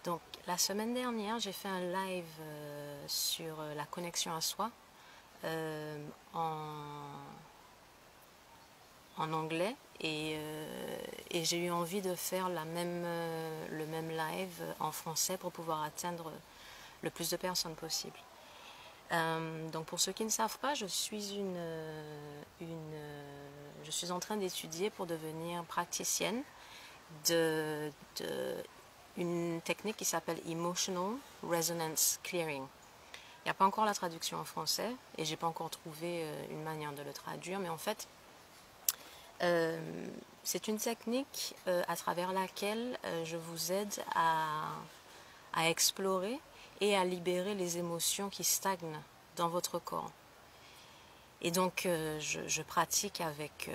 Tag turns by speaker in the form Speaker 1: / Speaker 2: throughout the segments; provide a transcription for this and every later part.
Speaker 1: Donc, la semaine dernière, j'ai fait un live sur la connexion à soi euh, en, en anglais et j'ai eu envie de faire le même live en français pour pouvoir atteindre le plus de personnes possible. Donc pour ceux qui ne savent pas, je suis en train d'étudier pour devenir praticienne de une technique qui s'appelle Emotional Resonance Clearing. Il n'y a pas encore la traduction en français et j'ai pas encore trouvé une manière de le traduire, mais en fait, c'est une technique à travers laquelle je vous aide à explorer et à libérer les émotions qui stagnent dans votre corps. Et donc, je pratique avec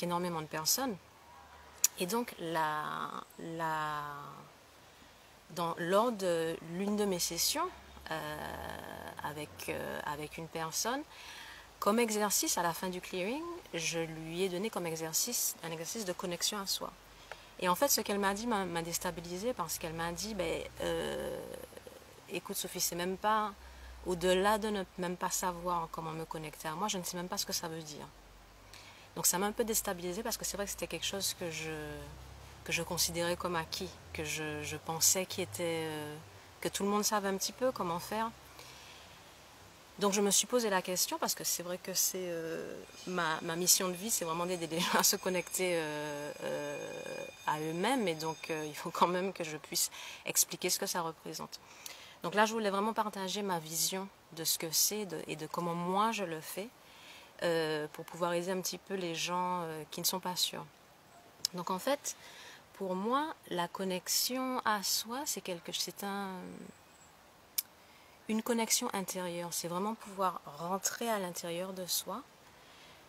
Speaker 1: énormément de personnes. Et donc, lors de l'une de mes sessions avec une personne, comme exercice à la fin du clearing, je lui ai donné comme exercice un exercice de connexion à soi. Et en fait, ce qu'elle m'a dit m'a déstabilisée parce qu'elle m'a dit, écoute Sophie, c'est même pas, au-delà de ne même pas savoir comment me connecter à moi, je ne sais même pas ce que ça veut dire. Donc ça m'a un peu déstabilisée parce que c'est vrai que c'était quelque chose que je considérais comme acquis, que je pensais que tout le monde savait un petit peu comment faire. Donc je me suis posé la question parce que c'est vrai que c'est ma mission de vie, c'est vraiment d'aider les gens à se connecter à eux-mêmes, et donc il faut quand même que je puisse expliquer ce que ça représente. Donc là, je voulais vraiment partager ma vision de ce que c'est et de comment moi je le fais pour pouvoir aider un petit peu les gens qui ne sont pas sûrs. Donc en fait, pour moi, la connexion à soi, une connexion intérieure. C'est vraiment pouvoir rentrer à l'intérieur de soi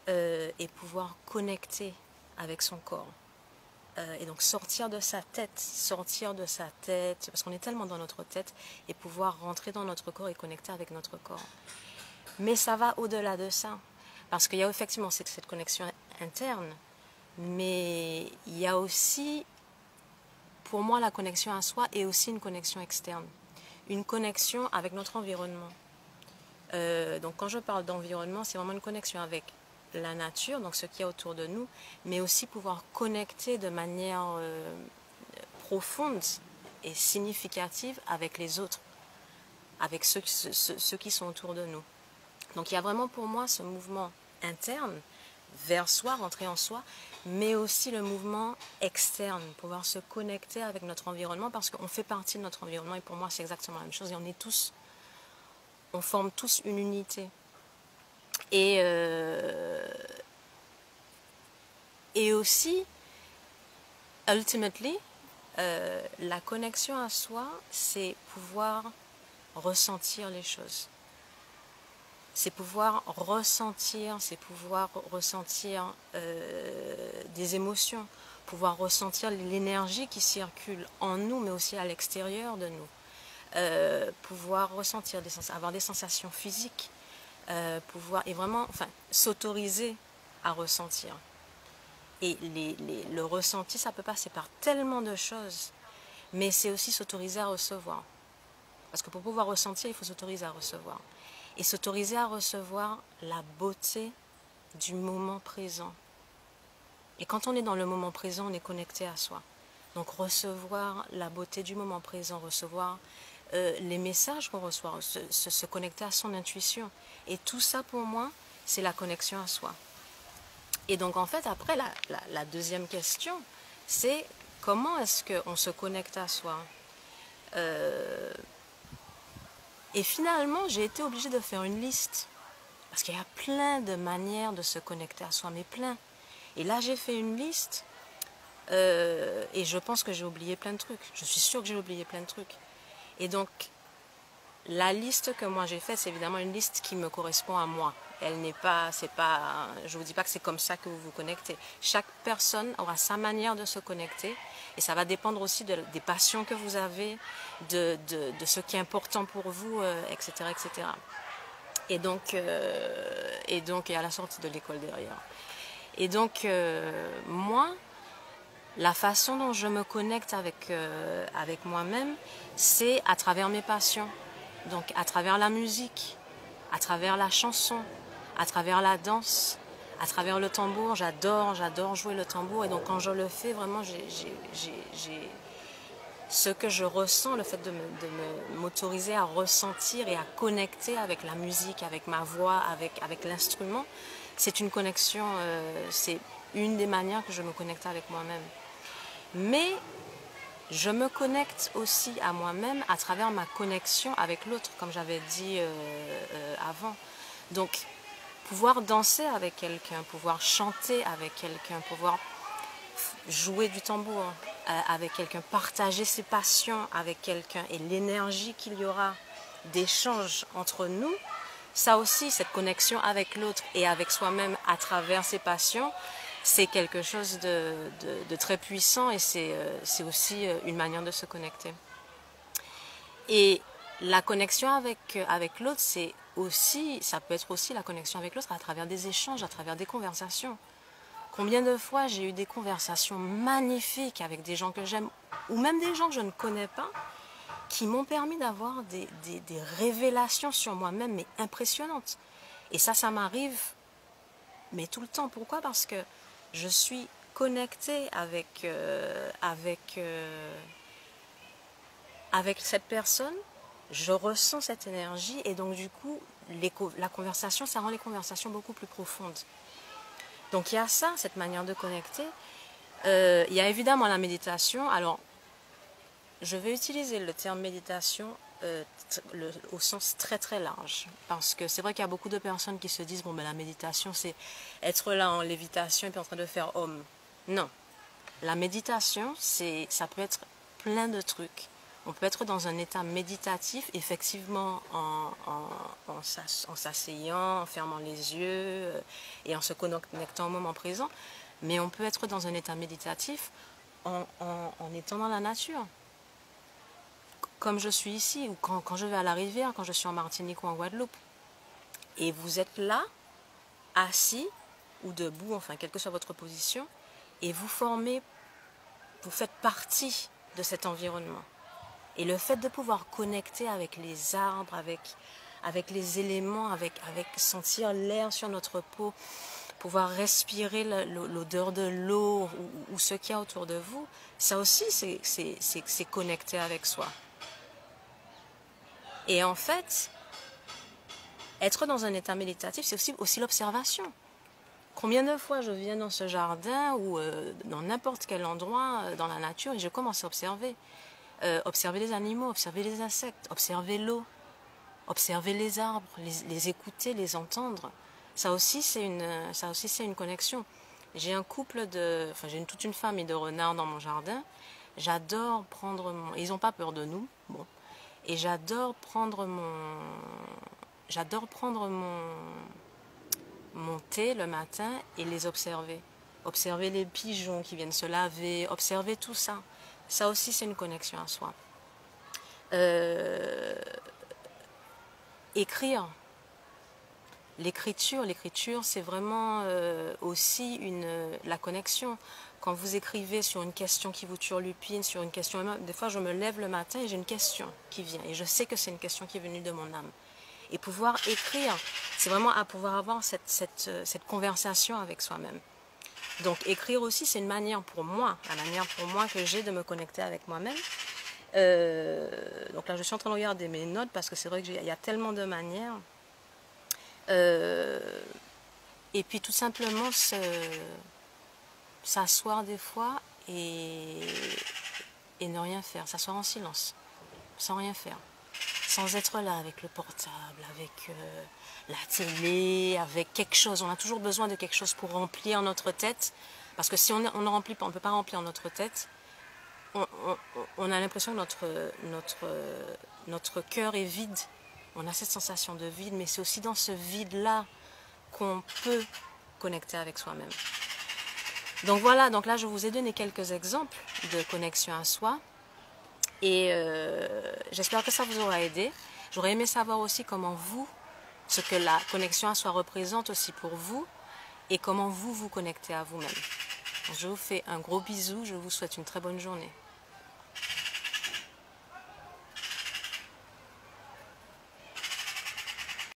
Speaker 1: et pouvoir connecter avec son corps. Et donc sortir de sa tête, parce qu'on est tellement dans notre tête, et pouvoir rentrer dans notre corps et connecter avec notre corps. Mais ça va au-delà de ça, parce qu'il y a effectivement cette connexion interne, mais il y a aussi, pour moi, la connexion à soi est aussi une connexion externe, une connexion avec notre environnement. Donc quand je parle d'environnement, c'est vraiment une connexion avec la nature, donc ce qu'il y a autour de nous, mais aussi pouvoir connecter de manière profonde et significative avec les autres, avec ceux qui sont autour de nous. Donc il y a vraiment pour moi ce mouvement interne vers soi, rentrer en soi, mais aussi le mouvement externe, pouvoir se connecter avec notre environnement, parce qu'on fait partie de notre environnement, et pour moi c'est exactement la même chose, et on forme tous une unité. Et aussi, ultimately, la connexion à soi, c'est pouvoir ressentir les choses. C'est pouvoir ressentir des émotions, pouvoir ressentir l'énergie qui circule en nous, mais aussi à l'extérieur de nous. Pouvoir ressentir avoir des sensations physiques, et vraiment, s'autoriser à ressentir. Et le ressenti, ça peut passer par tellement de choses, mais c'est aussi s'autoriser à recevoir. Parce que pour pouvoir ressentir, il faut s'autoriser à recevoir. Et s'autoriser à recevoir la beauté du moment présent. Et quand on est dans le moment présent, on est connecté à soi. Donc recevoir la beauté du moment présent, recevoir les messages qu'on reçoit, se connecter à son intuition. Et tout ça, pour moi, c'est la connexion à soi. Et donc, en fait, après, la deuxième question, c'est comment est-ce qu'on se connecte à soi ? Et finalement, j'ai été obligée de faire une liste. Parce qu'il y a plein de manières de se connecter à soi, mais plein. Et là, j'ai fait une liste et je pense que j'ai oublié plein de trucs. Je suis sûre que j'ai oublié plein de trucs. Et donc, la liste que moi j'ai faite, c'est évidemment une liste qui me correspond à moi. Elle n'est pas, je vous dis pas que c'est comme ça que vous vous connectez. Chaque personne aura sa manière de se connecter, et ça va dépendre aussi des passions que vous avez, de ce qui est important pour vous, etc., etc. Et donc, et à la sortie de l'école derrière. Et donc, moi, La façon dont je me connecte avec moi-même, c'est à travers mes passions. Donc à travers la musique, à travers la chanson, à travers la danse, à travers le tambour. J'adore jouer le tambour. Et donc quand je le fais, vraiment, ce que je ressens, le fait de m'autoriser à ressentir et à connecter avec la musique, avec ma voix, avec l'instrument, c'est une connexion, c'est une des manières que je me connecte avec moi-même. Mais je me connecte aussi à moi-même à travers ma connexion avec l'autre, comme j'avais dit avant. Donc, pouvoir danser avec quelqu'un, pouvoir chanter avec quelqu'un, pouvoir jouer du tambour avec quelqu'un, partager ses passions avec quelqu'un et l'énergie qu'il y aura d'échange entre nous, ça aussi, cette connexion avec l'autre et avec soi-même à travers ses passions, c'est quelque chose de très puissant et c'est aussi une manière de se connecter. Et la connexion avec l'autre, c'est aussi, ça peut être aussi la connexion avec l'autre à travers des échanges, à travers des conversations. Combien de fois j'ai eu des conversations magnifiques avec des gens que j'aime, ou même des gens que je ne connais pas, qui m'ont permis d'avoir des révélations sur moi-même, mais impressionnantes. Et ça m'arrive, mais tout le temps. Pourquoi? Parce que je suis connectée avec cette personne, je ressens cette énergie, et donc du coup, la conversation, ça rend les conversations beaucoup plus profondes. Donc il y a ça, cette manière de connecter. Il y a évidemment la méditation. Alors, je vais utiliser le terme méditation au sens très très large. Parce que c'est vrai qu'il y a beaucoup de personnes qui se disent, bon ben la méditation c'est être là en lévitation et puis en train de faire homme. Non. La méditation, ça peut être plein de trucs. On peut être dans un état méditatif, effectivement, en s'asseyant, en fermant les yeux et en se connectant au moment présent. Mais on peut être dans un état méditatif en étant dans la nature. Comme je suis ici, ou quand je vais à la rivière, quand je suis en Martinique ou en Guadeloupe. Et vous êtes là, assis ou debout, enfin, quelle que soit votre position, et vous faites partie de cet environnement. Et le fait de pouvoir connecter avec les arbres, avec les éléments, avec sentir l'air sur notre peau, pouvoir respirer l'odeur de l'eau ou ce qu'il y a autour de vous, ça aussi c'est connecter avec soi. Et en fait, être dans un état méditatif, c'est aussi l'observation. Combien de fois je viens dans ce jardin ou dans n'importe quel endroit dans la nature et je commence à observer. Observer les animaux, observer les insectes, observer l'eau, observer les arbres, les écouter, les entendre. Ça aussi c'est une connexion. J'ai toute une famille de renards dans mon jardin. J'adore prendre ils n'ont pas peur de nous, bon. Et j'adore prendre mon thé le matin et les observer. Observer les pigeons qui viennent se laver, observer tout ça. Ça aussi, c'est une connexion à soi. Écrire. L'écriture, c'est vraiment aussi la connexion. Quand vous écrivez sur une question qui vous turlupine, sur une question... Des fois, je me lève le matin et j'ai une question qui vient. Et je sais que c'est une question qui est venue de mon âme. Et pouvoir écrire, c'est vraiment à pouvoir avoir cette conversation avec soi-même. Donc écrire aussi, c'est une manière pour moi, que j'ai de me connecter avec moi-même. Donc là, je suis en train de regarder mes notes parce que c'est vrai qu'il y a tellement de manières. Et puis tout simplement s'asseoir des fois et ne rien faire, s'asseoir en silence, sans rien faire. Sans être là avec le portable, avec la télé, avec quelque chose. On a toujours besoin de quelque chose pour remplir notre tête. Parce que si on ne remplit pas, on ne peut pas remplir notre tête, on a l'impression que notre cœur est vide. On a cette sensation de vide, mais c'est aussi dans ce vide-là qu'on peut connecter avec soi-même. Donc voilà, donc là je vous ai donné quelques exemples de connexion à soi. Et j'espère que ça vous aura aidé. J'aurais aimé savoir aussi comment vous, ce que la connexion à soi représente aussi pour vous, et comment vous vous connectez à vous-même. Je vous fais un gros bisou, je vous souhaite une très bonne journée.